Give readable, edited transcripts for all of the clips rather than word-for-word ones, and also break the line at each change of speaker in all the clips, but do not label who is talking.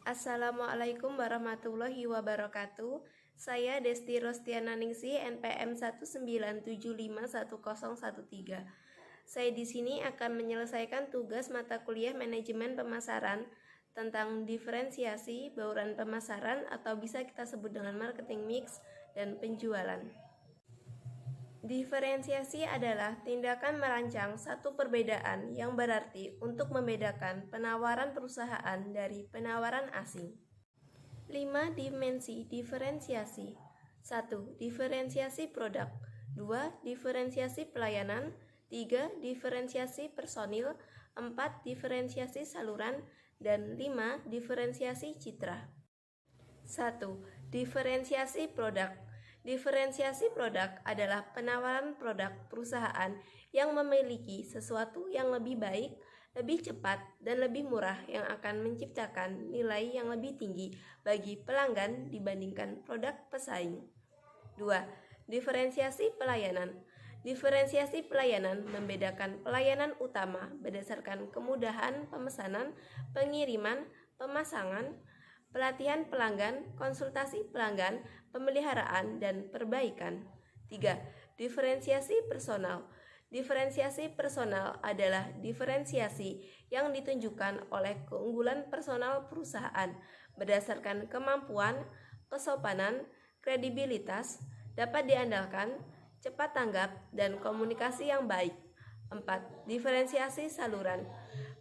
Assalamualaikum warahmatullahi wabarakatuh. Saya Desti Rostiana Ningsih, NPM 197510113. Saya di sini akan menyelesaikan tugas mata kuliah Manajemen Pemasaran tentang diferensiasi, bauran pemasaran atau bisa kita sebut dengan marketing mix dan penjualan. Diferensiasi adalah tindakan merancang satu perbedaan yang berarti untuk membedakan penawaran perusahaan dari penawaran asing. 5 dimensi diferensiasi. 1. Diferensiasi produk. 2. Diferensiasi pelayanan. 3. Diferensiasi personil. 4. Diferensiasi saluran. Dan 5. Diferensiasi citra. 1. Diferensiasi produk. Diferensiasi produk adalah penawaran produk perusahaan yang memiliki sesuatu yang lebih baik, lebih cepat, dan lebih murah yang akan menciptakan nilai yang lebih tinggi bagi pelanggan dibandingkan produk pesaing. 2. Diferensiasi pelayanan. Diferensiasi pelayanan membedakan pelayanan utama berdasarkan kemudahan pemesanan, pengiriman, pemasangan, pelatihan pelanggan, konsultasi pelanggan, pemeliharaan, dan perbaikan. 3. Diferensiasi personal. Diferensiasi personal adalah diferensiasi yang ditunjukkan oleh keunggulan personal perusahaan berdasarkan kemampuan, kesopanan, kredibilitas, dapat diandalkan, cepat tanggap, dan komunikasi yang baik. 4. Diferensiasi saluran.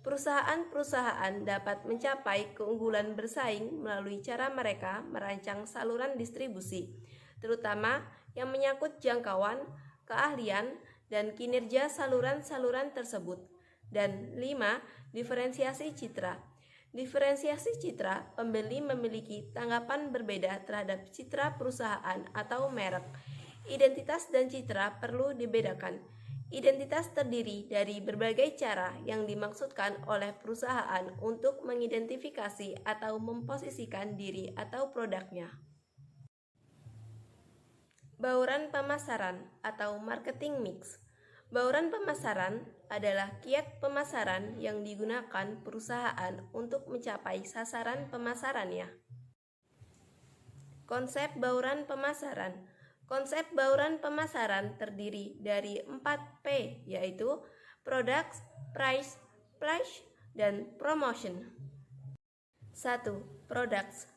Perusahaan-perusahaan dapat mencapai keunggulan bersaing melalui cara mereka merancang saluran distribusi, terutama yang menyangkut jangkauan, keahlian, dan kinerja saluran-saluran tersebut. Dan 5. Diferensiasi citra. Diferensiasi citra, pembeli memiliki tanggapan berbeda terhadap citra perusahaan atau merek. Identitas dan citra perlu dibedakan. Identitas terdiri dari berbagai cara yang dimaksudkan oleh perusahaan untuk mengidentifikasi atau memposisikan diri atau produknya. Bauran pemasaran atau marketing mix. Bauran pemasaran adalah kiat pemasaran yang digunakan perusahaan untuk mencapai sasaran pemasarannya. Konsep bauran pemasaran. Konsep bauran pemasaran terdiri dari 4P, yaitu Products, Price, Place, dan Promotion. 1. Products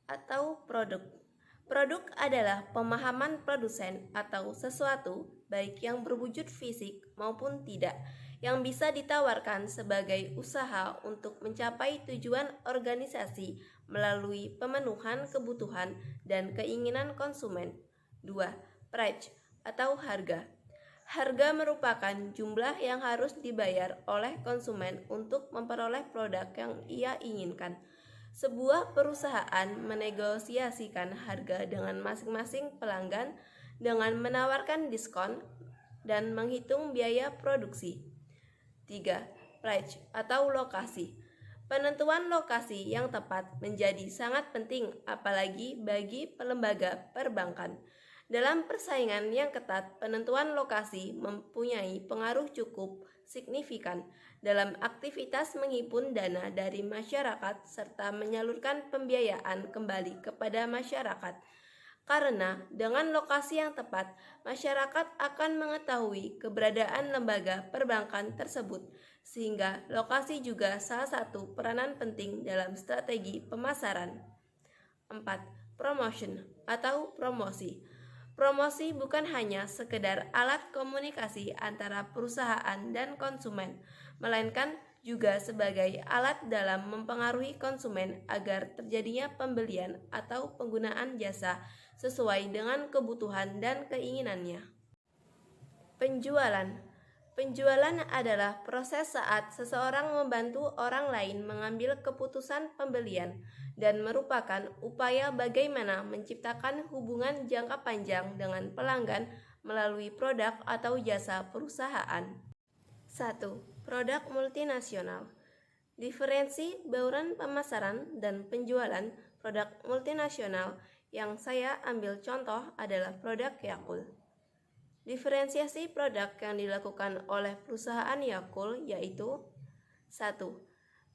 atau produk. Produk adalah pemahaman produsen atau sesuatu, baik yang berwujud fisik maupun tidak, yang bisa ditawarkan sebagai usaha untuk mencapai tujuan organisasi melalui pemenuhan kebutuhan dan keinginan konsumen. 2. Price atau harga. Harga merupakan jumlah yang harus dibayar oleh konsumen untuk memperoleh produk yang ia inginkan. Sebuah perusahaan menegosiasikan harga dengan masing-masing pelanggan dengan menawarkan diskon dan menghitung biaya produksi. 3. Place atau lokasi. Penentuan lokasi yang tepat menjadi sangat penting, apalagi bagi lembaga perbankan. Dalam persaingan yang ketat, penentuan lokasi mempunyai pengaruh cukup signifikan dalam aktivitas menghimpun dana dari masyarakat serta menyalurkan pembiayaan kembali kepada masyarakat. Karena dengan lokasi yang tepat, masyarakat akan mengetahui keberadaan lembaga perbankan tersebut, sehingga lokasi juga salah satu peranan penting dalam strategi pemasaran. 4. Promotion atau promosi. Promosi bukan hanya sekedar alat komunikasi antara perusahaan dan konsumen, melainkan juga sebagai alat dalam mempengaruhi konsumen agar terjadinya pembelian atau penggunaan jasa sesuai dengan kebutuhan dan keinginannya. Penjualan. Penjualan adalah proses saat seseorang membantu orang lain mengambil keputusan pembelian dan merupakan upaya bagaimana menciptakan hubungan jangka panjang dengan pelanggan melalui produk atau jasa perusahaan. 1. Produk multinasional. Diferensi bauran pemasaran dan penjualan produk multinasional yang saya ambil contoh adalah produk Yakult. Diferensiasi produk yang dilakukan oleh perusahaan Yakult yaitu 1.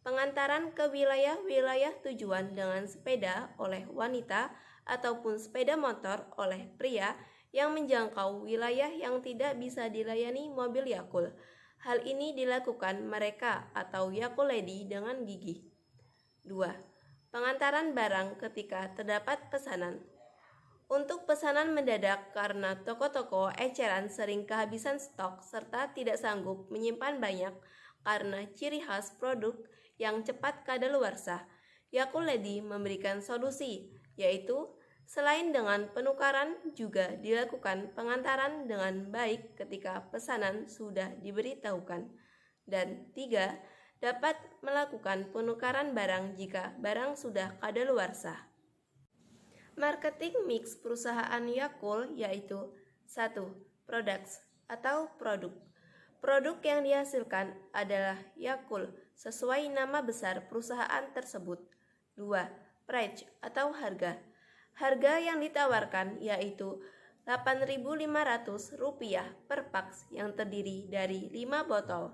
pengantaran ke wilayah-wilayah tujuan dengan sepeda oleh wanita ataupun sepeda motor oleh pria yang menjangkau wilayah yang tidak bisa dilayani mobil Yakult. Hal ini dilakukan mereka atau Yakult Lady dengan gigih. 2. Pengantaran barang ketika terdapat pesanan. Untuk pesanan mendadak karena toko-toko eceran sering kehabisan stok serta tidak sanggup menyimpan banyak karena ciri khas produk yang cepat kadaluarsa, Yakult Lady memberikan solusi, yaitu selain dengan penukaran juga dilakukan pengantaran dengan baik ketika pesanan sudah diberitahukan. Dan 3. Dapat melakukan penukaran barang jika barang sudah kadaluarsa. Marketing mix perusahaan Yakult yaitu 1. Products atau produk. Produk yang dihasilkan adalah Yakult sesuai nama besar perusahaan tersebut. 2. Price atau harga. Harga yang ditawarkan yaitu Rp8.500 per paks yang terdiri dari 5 botol.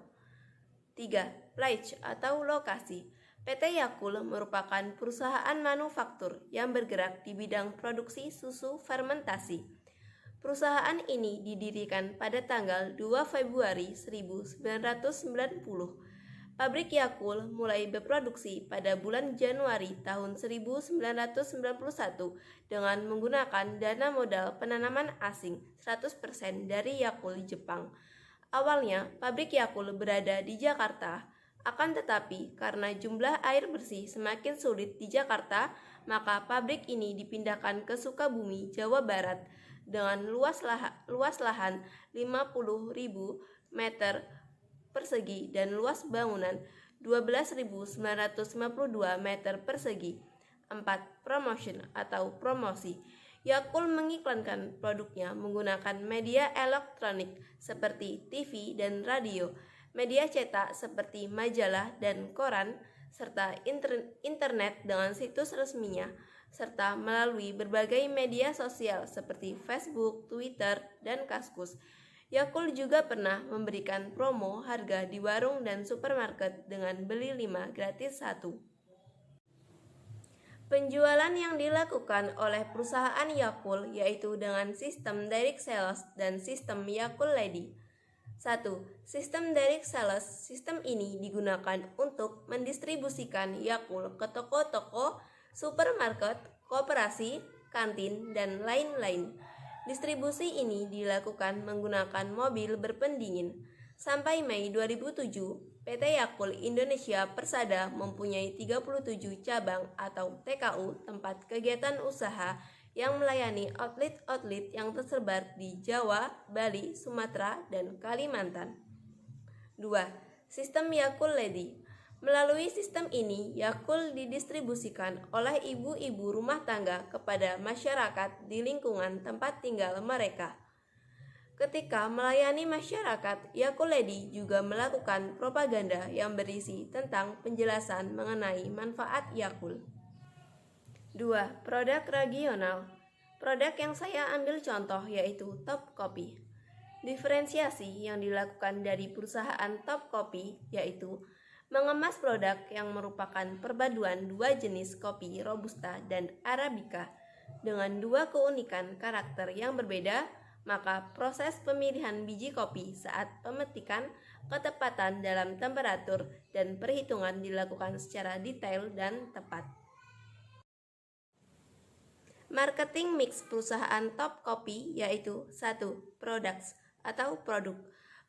3. Place atau lokasi. PT Yakult merupakan perusahaan manufaktur yang bergerak di bidang produksi susu fermentasi. Perusahaan ini didirikan pada tanggal 2 Februari 1990. Pabrik Yakult mulai berproduksi pada bulan Januari tahun 1991 dengan menggunakan dana modal penanaman asing 100% dari Yakult Jepang. Awalnya, pabrik Yakult berada di Jakarta, akan tetapi karena jumlah air bersih semakin sulit di Jakarta, maka pabrik ini dipindahkan ke Sukabumi, Jawa Barat dengan luas lahan 50.000 meter persegi dan luas bangunan 12.952 meter persegi. 4. Promotion atau promosi. Yakult mengiklankan produknya menggunakan media elektronik seperti TV dan radio, media cetak seperti majalah dan koran, serta internet dengan situs resminya, serta melalui berbagai media sosial seperti Facebook, Twitter, dan Kaskus. Yakult juga pernah memberikan promo harga di warung dan supermarket dengan beli 5 gratis 1. Penjualan yang dilakukan oleh perusahaan Yakult yaitu dengan sistem direct sales dan sistem Yakult Lady. 1. Sistem direct sales. Sistem ini digunakan untuk mendistribusikan Yakult ke toko-toko, supermarket, koperasi, kantin, dan lain-lain. Distribusi ini dilakukan menggunakan mobil berpendingin. Sampai Mei 2007, PT Yakult Indonesia Persada mempunyai 37 cabang atau TKU, tempat kegiatan usaha yang melayani outlet-outlet yang tersebar di Jawa, Bali, Sumatera, dan Kalimantan. 2. Sistem Yakult Lady. Melalui sistem ini, Yakult didistribusikan oleh ibu-ibu rumah tangga kepada masyarakat di lingkungan tempat tinggal mereka. Ketika melayani masyarakat, Yakult Lady juga melakukan propaganda yang berisi tentang penjelasan mengenai manfaat Yakult. 2. Produk regional. Produk yang saya ambil contoh yaitu Top Kopi. Diferensiasi yang dilakukan dari perusahaan Top Kopi yaitu mengemas produk yang merupakan perpaduan dua jenis kopi Robusta dan Arabica dengan dua keunikan karakter yang berbeda, maka proses pemilihan biji kopi saat pemetikan, ketepatan dalam temperatur, dan perhitungan dilakukan secara detail dan tepat. Marketing mix perusahaan Top Kopi yaitu 1. Products atau produk.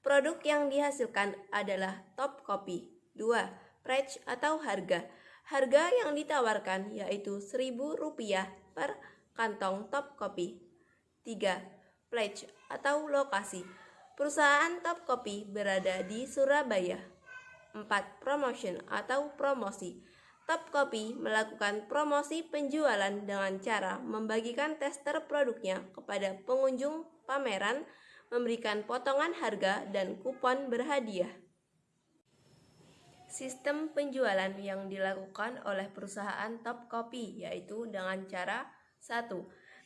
Produk yang dihasilkan adalah Top Kopi. 2. Price atau harga. Harga yang ditawarkan yaitu Rp1.000 per kantong Top Kopi. 3. Place atau lokasi. Perusahaan Top Kopi berada di Surabaya. 4. Promotion atau promosi. Top Kopi melakukan promosi penjualan dengan cara membagikan tester produknya kepada pengunjung pameran, memberikan potongan harga dan kupon berhadiah. Sistem penjualan yang dilakukan oleh perusahaan Top Kopi yaitu dengan cara 1.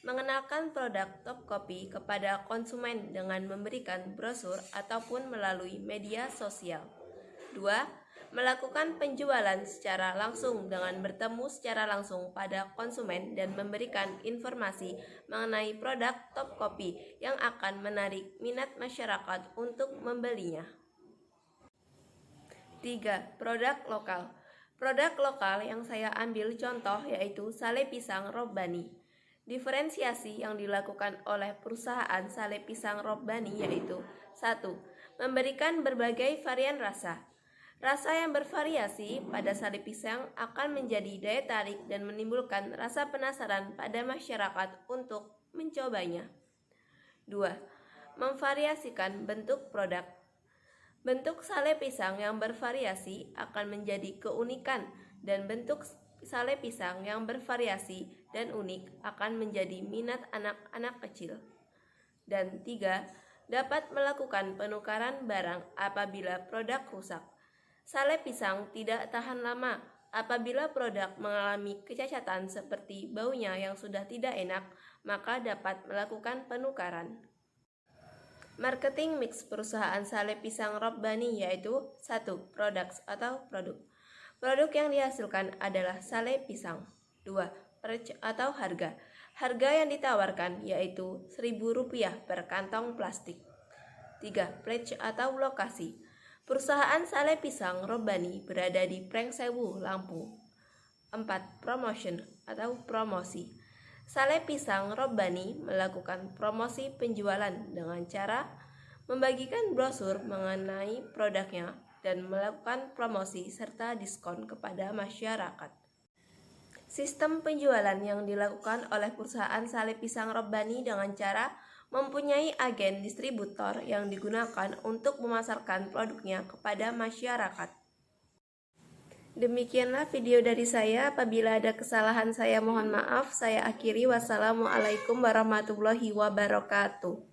Mengenalkan produk Top Kopi kepada konsumen dengan memberikan brosur ataupun melalui media sosial. 2. melakukan penjualan secara langsung dengan bertemu secara langsung pada konsumen dan memberikan informasi mengenai produk top kopi yang akan menarik minat masyarakat untuk membelinya. 3. Produk lokal. Produk lokal yang saya ambil contoh yaitu sale pisang Robbani. Diferensiasi yang dilakukan oleh perusahaan sale pisang Robbani yaitu 1. Memberikan berbagai varian rasa. Rasa yang bervariasi pada sale pisang akan menjadi daya tarik dan menimbulkan rasa penasaran pada masyarakat untuk mencobanya. 2. Memvariasikan bentuk produk. Bentuk sale pisang yang bervariasi akan menjadi keunikan dan bentuk sale pisang yang bervariasi dan unik akan menjadi minat anak-anak kecil. Dan 3. Dapat melakukan penukaran barang apabila produk rusak. Sale pisang tidak tahan lama. Apabila produk mengalami kecacatan seperti baunya yang sudah tidak enak, maka dapat melakukan penukaran. Marketing mix perusahaan sale pisang Robbani yaitu 1. Products atau produk. Produk yang dihasilkan adalah sale pisang. 2. Price atau harga. Harga yang ditawarkan yaitu Rp1.000 per kantong plastik. 3. Place atau lokasi. Perusahaan sale pisang Robbani berada di Prengsewu, Lampung. 4. Promotion atau promosi. Sale pisang Robbani melakukan promosi penjualan dengan cara membagikan brosur mengenai produknya dan melakukan promosi serta diskon kepada masyarakat. Sistem penjualan yang dilakukan oleh perusahaan sale pisang Robbani dengan cara mempunyai agen distributor yang digunakan untuk memasarkan produknya kepada masyarakat. Demikianlah video dari saya. Apabila ada kesalahan saya mohon maaf. Saya akhiri. Wassalamualaikum warahmatullahi wabarakatuh.